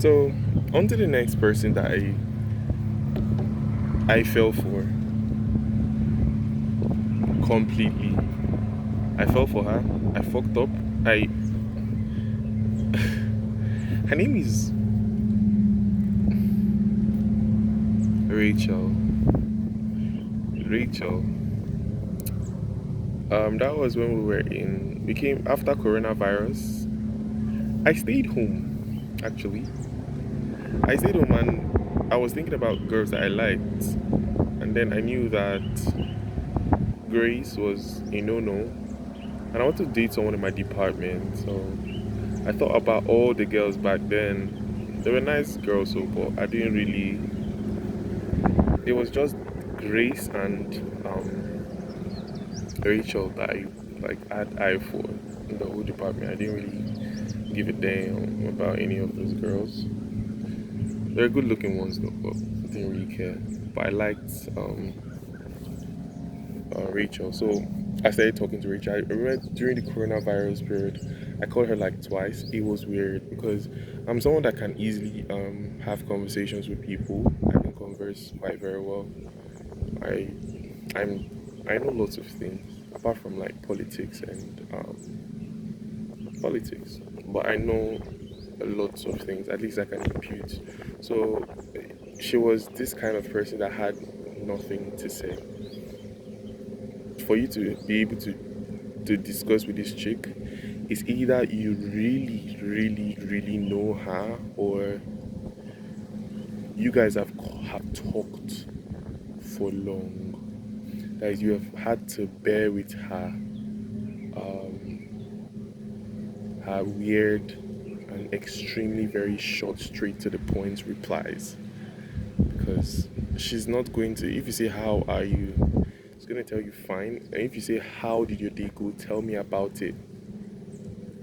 So on to the next person that I fell for completely. I fell for her. I fucked up. I Her name is Rachel. Rachel. That was when we came after coronavirus. I stayed home actually. I stayed home and I was thinking about girls that I liked, and then I knew that Grace was a no-no, and I wanted to date someone in my department. So I thought about all the girls back then. They were nice girls, so but I didn't really. It was just Grace and Rachel that I had eye for in the whole department. I didn't really give a damn about any of those girls. They're good looking ones though, but I didn't really care. But I liked Rachel. So I started talking to Rachel. I remember during the coronavirus period, I called her like twice. It was weird because I'm someone that can easily have conversations with people. I can converse quite very well. I I know lots of things apart from like politics, but I know lots of things. At least I can impute. So she was this kind of person that had nothing to say. For you to be able to discuss with this chick, it's either you really, really, really know her, or you guys have talked for long. That is, you have had to bear with her weird and extremely very short, straight to the point replies. Because she's not going to. If you say how are you, she's gonna tell you fine. And if you say how did your day go, tell me about it.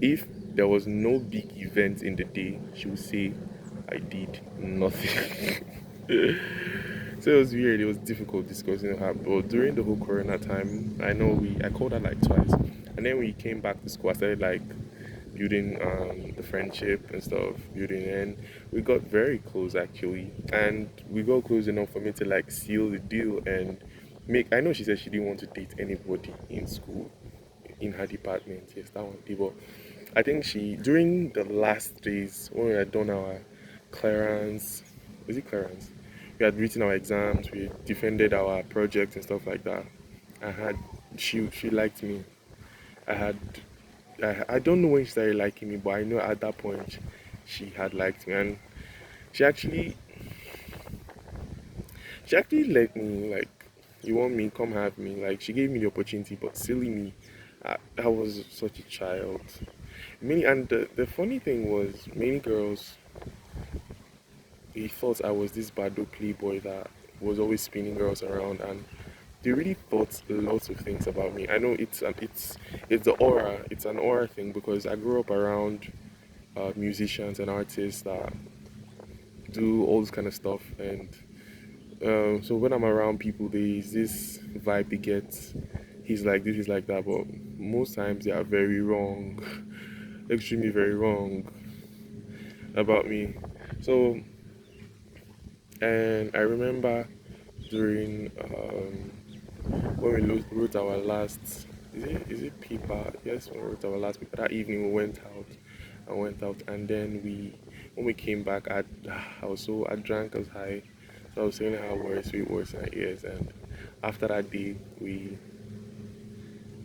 If there was no big event in the day, she would say, I did nothing. So it was weird. It was difficult discussing with her. But during the whole Corona time, I called her like twice, and then we came back to school. I started like building the friendship and stuff, building, and we got very close actually, and we got close enough for me to like seal the deal and make. I know she said she didn't want to date anybody in school, in her department. Yes, that one. But I think she during the last days when we had done our clearance, is it clearance? We had written our exams, we defended our projects and stuff like that. I had she liked me. I had I don't know when she started liking me, but I know at that point she had liked me, and she actually she actually let me like, you want me, come have me. Like she gave me the opportunity, but silly me, I was such a child. Many and the funny thing was many girls they thought I was this bad playboy that was always spinning girls around, and they really thought lots of things about me. I know it's the aura, it's an aura thing because I grew up around musicians and artists that do all this kind of stuff, and so when I'm around people, there's this vibe they get. He's like this, he's like that, but most times they are very wrong, extremely very wrong about me. So, and I remember during when we wrote our last, is it paper? Yes, when we wrote our last paper that evening, we went out. I went out, and then when we came back, I drank as high, so I was saying how words sweet words in my ears, and after that day, we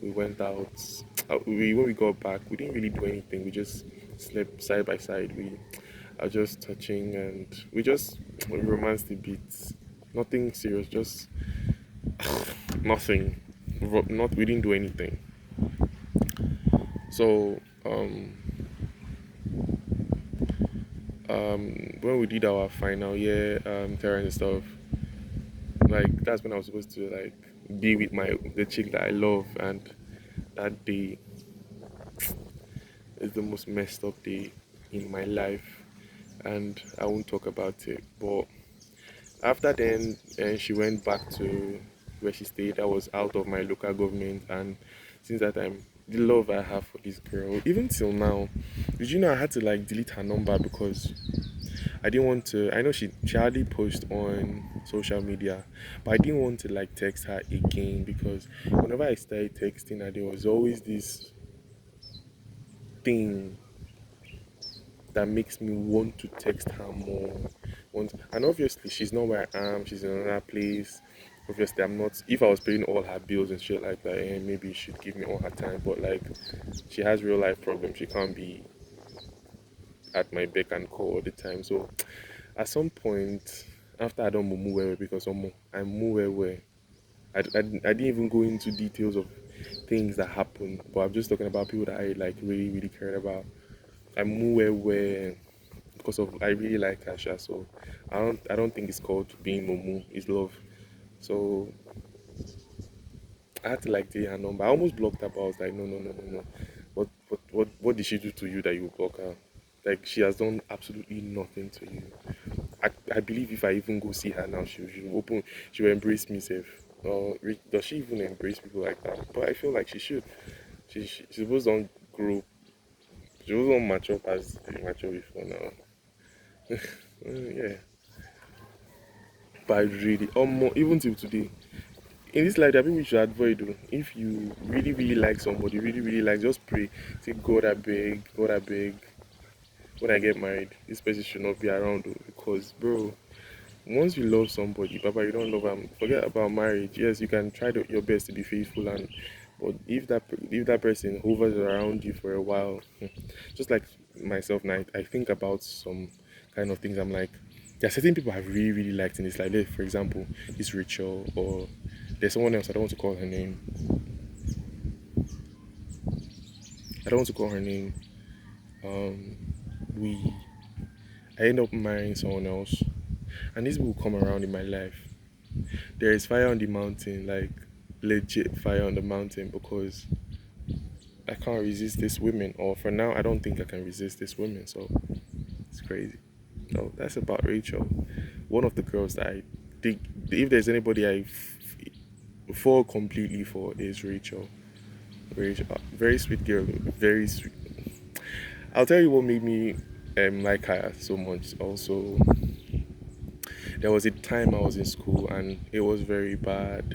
went out. When we got back, we didn't really do anything. We just slept side by side. We are just touching, and we just romanced a bit. Nothing serious, just nothing. Not we didn't do anything. So when we did our final year terrain and stuff, like that's when I was supposed to like be with my the chick that I love, and that day is the most messed up day in my life, and I won't talk about it. But after then, she went back to where she stayed. I was out of my local government, and since that time, the love I have for this girl, even till now, did you know I had to like delete her number because I didn't want to. I know she hardly posts on social media, but I didn't want to like text her again because whenever I started texting her, there was always this thing that makes me want to text her more. And obviously, she's not where I am. She's in another place. Obviously, I'm not. If I was paying all her bills and shit like that, maybe she should give me all her time. But like, she has real life problems. She can't be at my beck and call all the time. So, at some point, after I don't move where because I move where I didn't even go into details of things that happened, but I'm just talking about people that I like really really cared about. I move where because of I really like Asha, so I don't think it's called being Momu, it's love. So I had to like delete her number. I almost blocked her, but I was like, no, no, no, no, no. What did she do to you that you block her? Like she has done absolutely nothing to you. I believe if I even go see her now, she will embrace me safe. Does she even embrace people like that? But I feel like she should. She's supposed to don't grow. She supposed to don't mature as they mature before now. Yeah. But I really, even till today, in this life, there are people you should avoid. Though. If you really, really like somebody, really, really like, just pray. Say, God, I beg, when I get married, this person should not be around. Though, because, bro, once you love somebody, Papa, you don't love them. Forget about marriage. Yes, you can try your best to be faithful, but if that person hovers around you for a while, just like myself now, I think about some kind of things. I'm like, there are certain people I've really, really liked in this life. Like, for example, this Rachel, or there's someone else. I don't want to call her name. I don't want to call her name. Um, we I end up marrying someone else, and these people come around in my life. There is fire on the mountain, like legit fire on the mountain, because I can't resist this women, or for now, I don't think I can resist this women. So it's crazy. So that's about Rachel. One of the girls that I think, if there's anybody fall completely for, is Rachel. Rachel, very sweet girl, very sweet. I'll tell you what made me like her so much. Also, there was a time I was in school and it was very bad.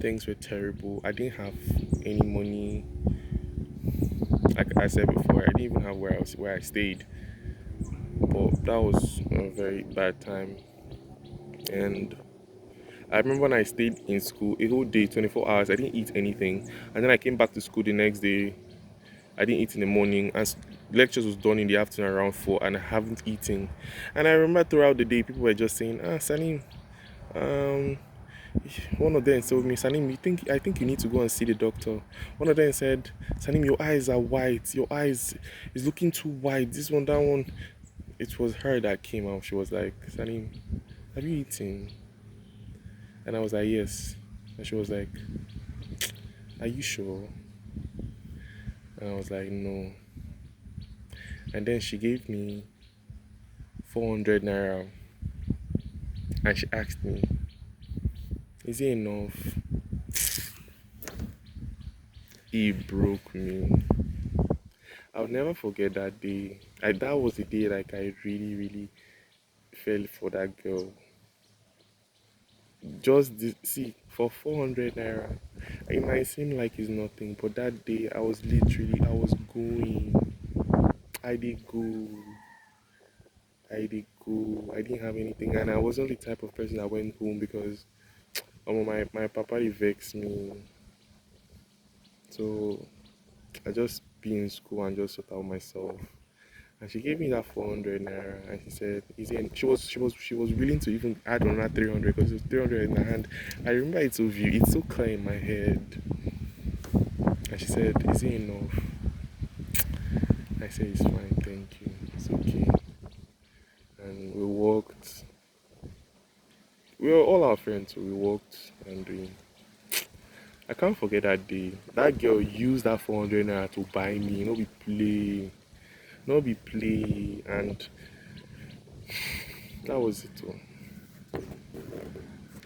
Things were terrible. I didn't have any money. Like I said before, I didn't even have where I stayed. But that was a very bad time. And I remember when I stayed in school a whole day, 24 hours, I didn't eat anything. And then I came back to school the next day. I didn't eat in the morning, and lectures was done in the afternoon around 4, and I haven't eaten. And I remember throughout the day, people were just saying, Salim, um, one of them told me, Salim, I think you need to go and see the doctor. One of them said, Salim, your eyes are white. Your eyes is looking too white. This one, that one. It was her that came out. She was like, Salim, have you eaten? And I was like, yes. And she was like, are you sure? And I was like, no. And then she gave me 400 naira, and she asked me, is it enough? It broke me. I'll never forget that day. That was the day like I really, really fell for that girl. See, for 400 naira, it might seem like it's nothing, but that day I was going. I did go. I did go. I didn't have anything, and I wasn't the type of person that went home because my papa he vexed me. So I just be in school and just sort out myself. And she gave me that 400 naira, and she said, "Is it?" She was willing to even add another 300 because it was 300 in her hand. I remember it so view. It's so clear in my head. And she said, "Is it enough?" I said, "It's fine, thank you. It's okay." And we walked. We were all our friends, so we walked, and I can't forget that day. That girl used that 400 naira to buy me. No be play, no be play, and that was it. All.